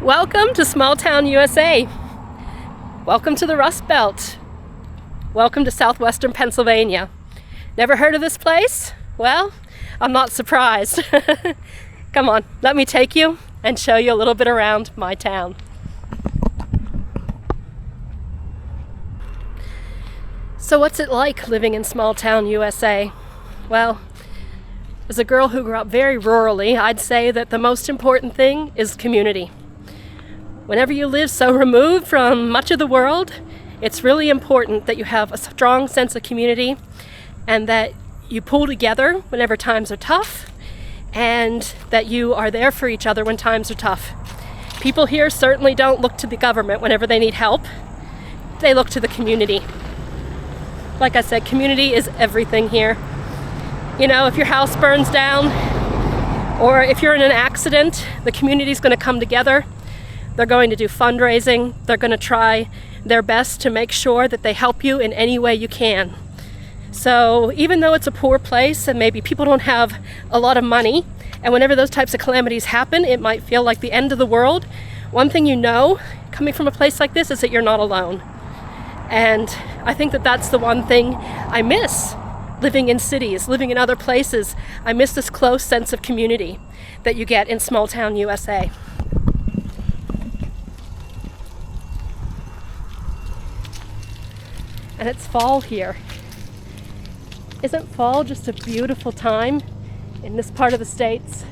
Welcome to Small Town USA. Welcome to the Rust Belt. Welcome to southwestern Pennsylvania. Never heard of this place? Well, I'm not surprised. Come on, let me take you and show you a little bit around my town. So what's it like living in small town USA? Well, as a girl who grew up very rurally, I'd say that the most important thing is community. Whenever you live so removed from much of the world, it's really important that you have a strong sense of community and that you pull together whenever times are tough and that you are there for each other when times are tough. People here certainly don't look to the government whenever they need help. They look to the community. Like I said, community is everything here. You know, if your house burns down or if you're in an accident, the community's going to come together. They're going to do fundraising. They're going to try their best to make sure that they help you in any way you can. So even though it's a poor place and maybe people don't have a lot of money, and whenever those types of calamities happen, it might feel like the end of the world, one thing you know, coming from a place like this, is that you're not alone. And I think that that's the one thing I miss living in cities, living in other places. I miss this close sense of community that you get in small town USA. And it's fall here. Isn't fall just a beautiful time in this part of the States?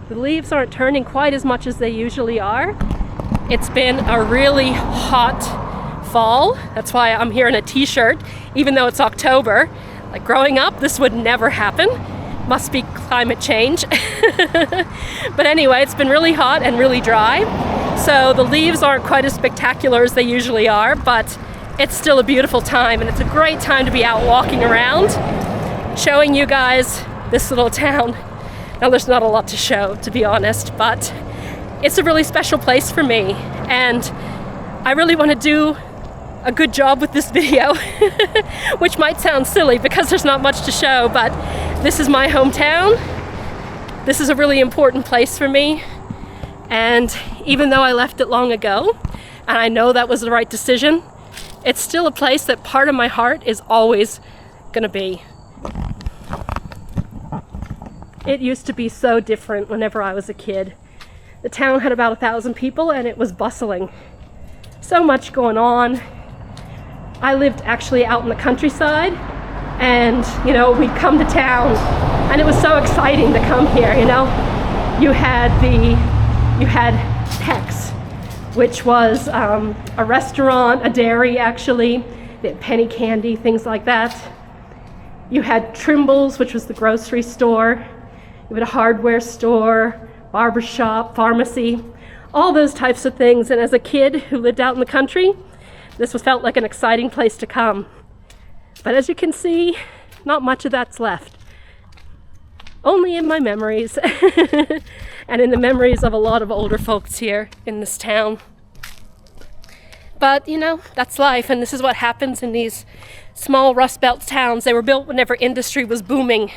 The leaves aren't turning quite as much as they usually are. It's been a really hot fall. That's why I'm here in a t-shirt, even though it's October. Like growing up, this would never happen. Must be climate change. But anyway, it's been really hot and really dry. So the leaves aren't quite as spectacular as they usually are, but it's still a beautiful time, and it's a great time to be out walking around, showing you guys this little town. Now there's not a lot to show, to be honest, but it's a really special place for me, and I really want to do a good job with this video, which might sound silly because there's not much to show, but this is my hometown. This is a really important place for me. And even though I left it long ago, and I know that was the right decision, it's still a place that part of my heart is always gonna be. It used to be so different whenever I was a kid. The town had about 1,000 people and it was bustling. So much going on. I lived actually out in the countryside, and you know, we'd come to town and it was so exciting to come here, you know. You had Peck's, which was a restaurant, a dairy actually. They had penny candy, things like that. You had Trimble's, which was the grocery store. You had a hardware store, barber shop, pharmacy, all those types of things. And as a kid who lived out in the country, this felt like an exciting place to come. But as you can see, not much of that's left. Only in my memories and in the memories of a lot of older folks here in this town. But you know, that's life, and this is what happens in these small Rust Belt towns. They were built whenever industry was booming.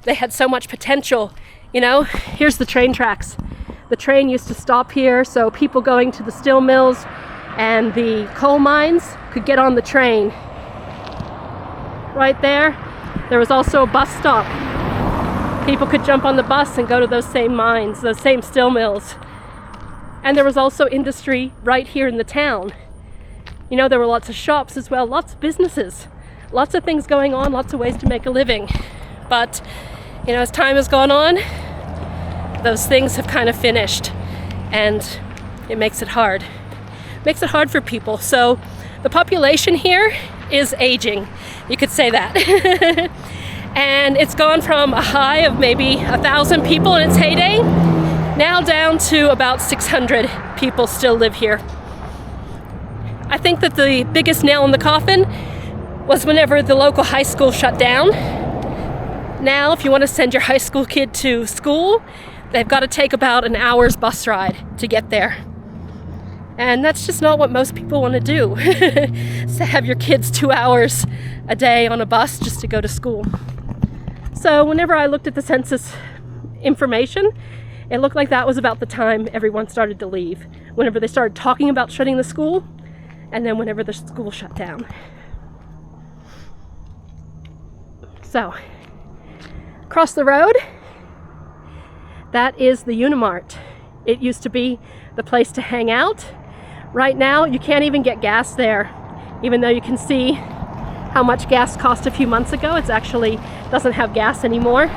They had so much potential. You know, here's the train tracks. The train used to stop here so people going to the steel mills and the coal mines could get on the train. Right there was also a bus stop. People could jump on the bus and go to those same mines, those same steel mills. And there was also industry right here in the town. You know, there were lots of shops as well, lots of businesses, lots of things going on, lots of ways to make a living. But, you know, as time has gone on, those things have kind of finished, and it makes it hard. It makes it hard for people. So the population here is aging, you could say that. And it's gone from a high of maybe 1,000 people in its heyday, now down to about 600 people still live here. I think that the biggest nail in the coffin was whenever the local high school shut down. Now, if you want to send your high school kid to school, they've got to take about an hour's bus ride to get there. And that's just not what most people want to do. So have your kids 2 hours a day on a bus just to go to school. So whenever I looked at the census information, it looked like that was about the time everyone started to leave. Whenever they started talking about shutting the school, and then whenever the school shut down. So, across the road, that is the Unimart. It used to be the place to hang out. Right now, you can't even get gas there, even though you can see how much gas cost a few months ago. It actually doesn't have gas anymore.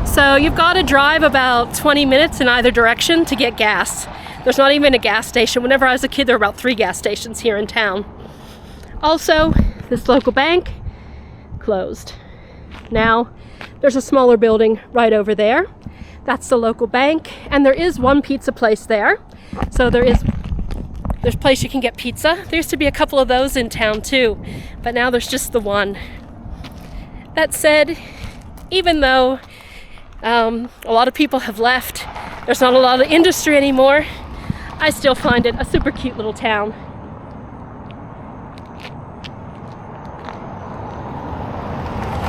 So you've got to drive about 20 minutes in either direction to get gas. There's not even a gas station. Whenever I was a kid, there were about 3 gas stations here in town. Also, this local bank closed. Now, there's a smaller building right over there. That's the local bank, and there is one pizza place there. So there's a place you can get pizza. There used to be a couple of those in town too, but now there's just the one. That said, even though a lot of people have left, there's not a lot of industry anymore, I still find it a super cute little town.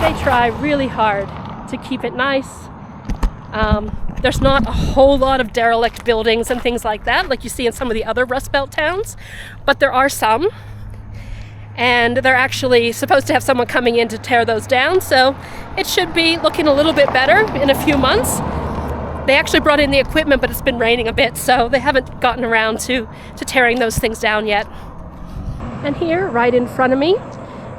They try really hard to keep it nice. There's not a whole lot of derelict buildings and things like that, like you see in some of the other Rust Belt towns, but there are some. And they're actually supposed to have someone coming in to tear those down, so it should be looking a little bit better in a few months. They actually brought in the equipment, but it's been raining a bit, so they haven't gotten around to tearing those things down yet. And here, right in front of me,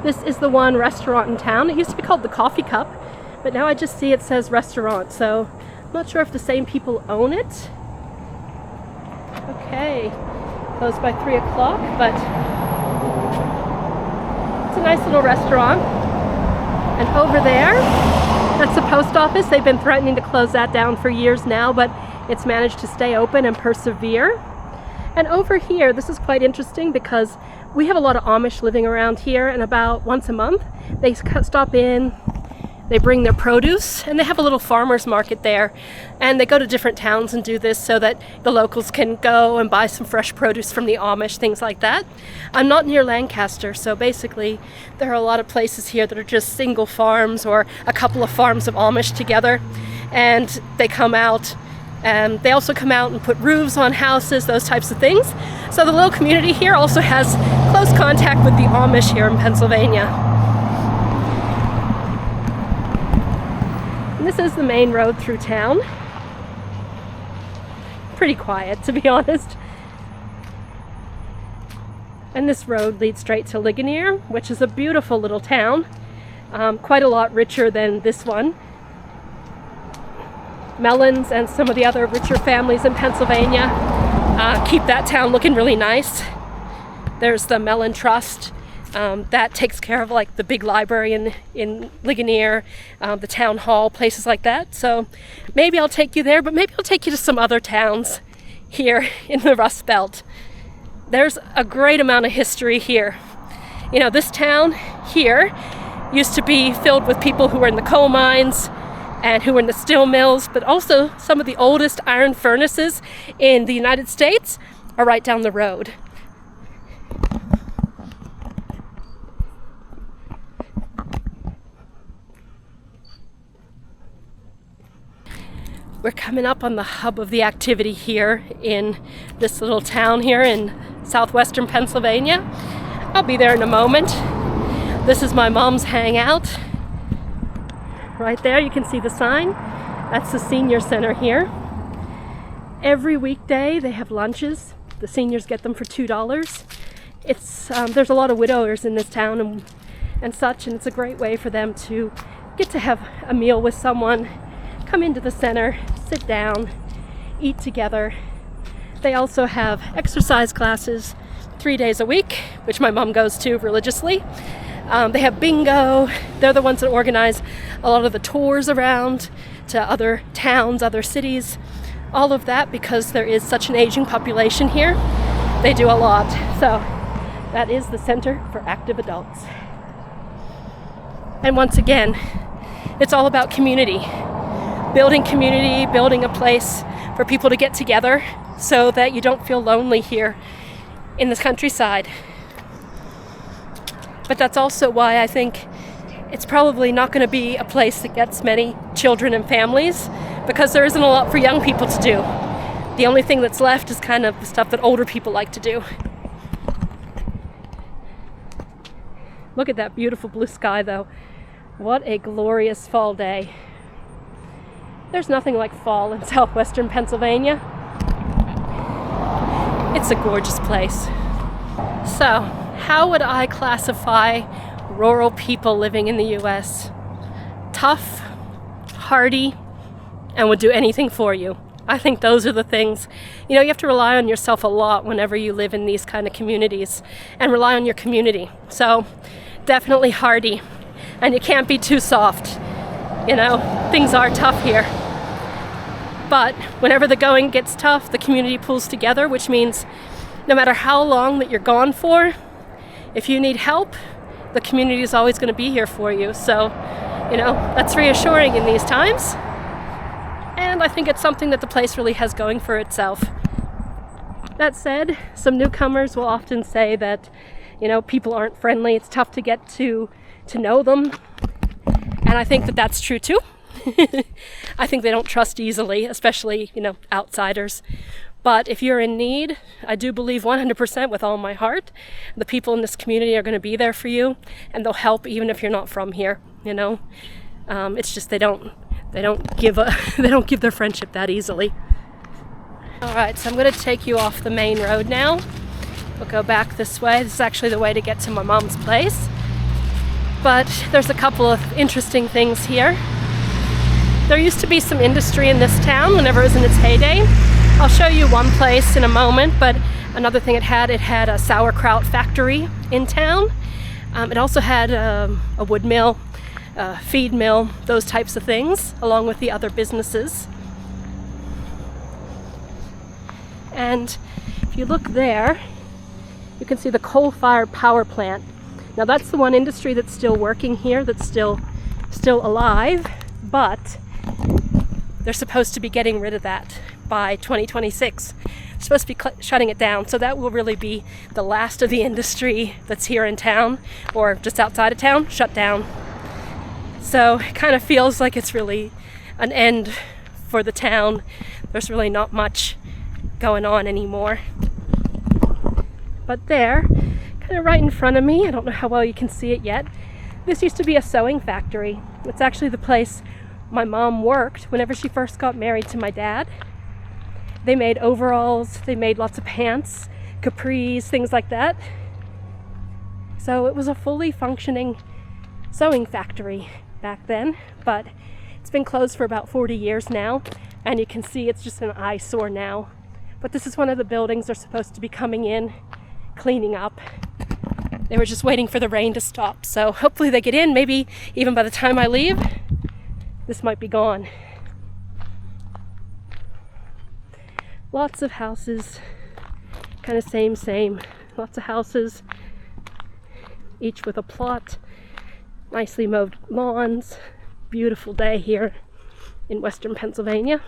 this is the one restaurant in town. It used to be called the Coffee Cup, but now I just see it says restaurant, so I'm not sure if the same people own it. Okay, closed by 3 o'clock, but it's a nice little restaurant. And over there, that's the post office. They've been threatening to close that down for years now, but it's managed to stay open and persevere. And over here, this is quite interesting because we have a lot of Amish living around here, and about once a month, they stop in, they bring their produce, and they have a little farmer's market there. And they go to different towns and do this so that the locals can go and buy some fresh produce from the Amish, things like that. I'm not near Lancaster, so basically there are a lot of places here that are just single farms or a couple of farms of Amish together. And they come out, and they also come out and put roofs on houses, those types of things. So the little community here also has close contact with the Amish here in Pennsylvania. And this is the main road through town. Pretty quiet, to be honest. And this road leads straight to Ligonier, which is a beautiful little town. Quite a lot richer than this one. Mellons and some of the other richer families in Pennsylvania keep that town looking really nice. There's the Mellon Trust. That takes care of like the big library in Ligonier, the town hall, places like that. So maybe I'll take you there, but maybe I'll take you to some other towns here in the Rust Belt. There's a great amount of history here. You know, this town here used to be filled with people who were in the coal mines and who were in the steel mills, but also some of the oldest iron furnaces in the United States are right down the road. We're coming up on the hub of the activity here in this little town here in southwestern Pennsylvania. I'll be there in a moment. This is my mom's hangout. Right there, you can see the sign. That's the senior center here. Every weekday they have lunches. The seniors get them for $2. There's a lot of widowers in this town and such, and it's a great way for them to get to have a meal with someone, come into the center, sit down, eat together. They also have exercise classes 3 days a week, which my mom goes to religiously. They have bingo. They're the ones that organize a lot of the tours around to other towns, other cities, all of that because there is such an aging population here. They do a lot. So that is the Center for Active Adults. And once again, it's all about community. Building community, building a place for people to get together so that you don't feel lonely here in this countryside. But that's also why I think it's probably not going to be a place that gets many children and families because there isn't a lot for young people to do. The only thing that's left is kind of the stuff that older people like to do. Look at that beautiful blue sky though. What a glorious fall day. There's nothing like fall in southwestern Pennsylvania. It's a gorgeous place. So, how would I classify rural people living in the US? Tough, hardy, and would do anything for you. I think those are the things. You know, you have to rely on yourself a lot whenever you live in these kind of communities, and rely on your community. So, definitely hardy. And you can't be too soft. You know, things are tough here. But whenever the going gets tough, the community pulls together, which means no matter how long that you're gone for, if you need help, the community is always going to be here for you. So, you know, that's reassuring in these times. And I think it's something that the place really has going for itself. That said, some newcomers will often say that, you know, people aren't friendly. It's tough to get to know them. And I think that that's true too. I think they don't trust easily, especially, you know, outsiders. But if you're in need, I do believe 100% with all my heart, the people in this community are going to be there for you, and they'll help even if you're not from here. You know, it's just they don't give their friendship that easily. All right, so I'm going to take you off the main road now. We'll go back this way. This is actually the way to get to my mom's place. But there's a couple of interesting things here. There used to be some industry in this town whenever it was in its heyday. I'll show you one place in a moment, but another thing it had a sauerkraut factory in town. It also had a wood mill, feed mill, those types of things, along with the other businesses. And if you look there, you can see the coal-fired power plant. Now that's the one industry that's still working here, that's still alive, but they're supposed to be getting rid of that by 2026. They're supposed to be shutting it down, so that will really be the last of the industry that's here in town, or just outside of town, shut down. So it kind of feels like it's really an end for the town. There's really not much going on anymore. But there, kind of right in front of me, I don't know how well you can see it yet, this used to be a sewing factory. It's actually the place my mom worked whenever she first got married to my dad. They made overalls, they made lots of pants, capris, things like that. So it was a fully functioning sewing factory back then, but it's been closed for about 40 years now, and you can see it's just an eyesore now. But this is one of the buildings they're supposed to be coming in, cleaning up. They were just waiting for the rain to stop, so hopefully they get in. Maybe even by the time I leave, this might be gone. Lots of houses, kind of same. Lots of houses, each with a plot, nicely mowed lawns. Beautiful day here in western Pennsylvania.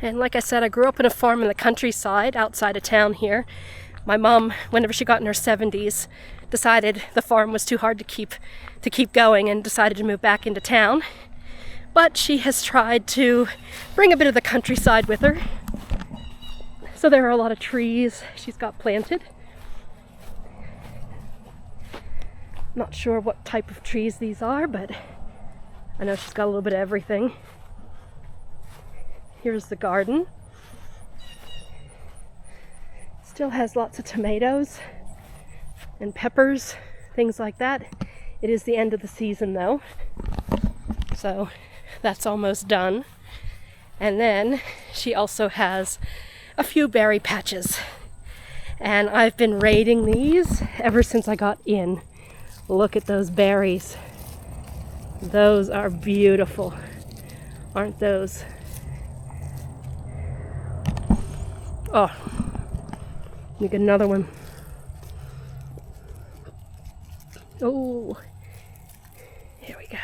And like I said, I grew up in a farm in the countryside outside of town here. My mom, whenever she got in her 70s, decided the farm was too hard to keep going and decided to move back into town. But she has tried to bring a bit of the countryside with her. So there are a lot of trees she's got planted. Not sure what type of trees these are, but I know she's got a little bit of everything. Here's the garden. Still has lots of tomatoes and peppers, things like that. It is the end of the season though, so that's almost done. And then she also has a few berry patches, and I've been raiding these ever since I got in. Look at those berries. Those are beautiful, aren't those? Oh, let me get another one. Oh, here we go.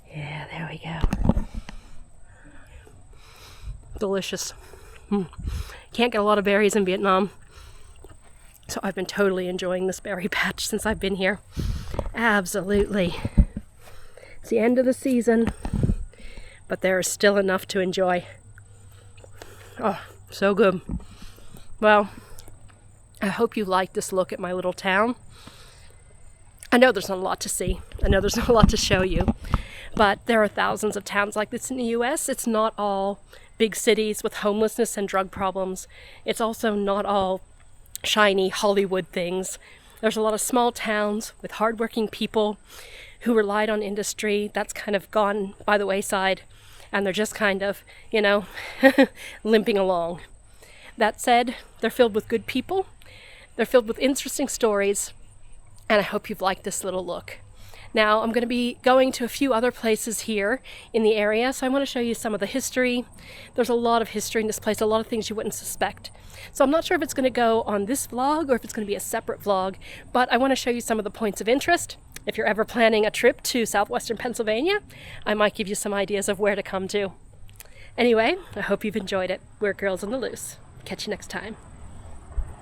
Yeah, there we go. Delicious. Can't get a lot of berries in Vietnam, so I've been totally enjoying this berry patch since I've been here. Absolutely. It's the end of the season. but there is still enough to enjoy. Oh, so good. Well, I hope you like this look at my little town. I know there's not a lot to see. I know there's not a lot to show you, but there are thousands of towns like this in the US. It's not all big cities with homelessness and drug problems. It's also not all shiny Hollywood things. There's a lot of small towns with hardworking people who relied on industry that's kind of gone by the wayside, and they're just kind of, limping along. That said, they're filled with good people. They're filled with interesting stories, and I hope you've liked this little look. Now, I'm going to be going to a few other places here in the area, so I want to show you some of the history. There's a lot of history in this place, a lot of things you wouldn't suspect. So I'm not sure if it's going to go on this vlog or if it's going to be a separate vlog, but I want to show you some of the points of interest. If you're ever planning a trip to southwestern Pennsylvania, I might give you some ideas of where to come to. Anyway, I hope you've enjoyed it. We're Girls on the Loose. Catch you next time.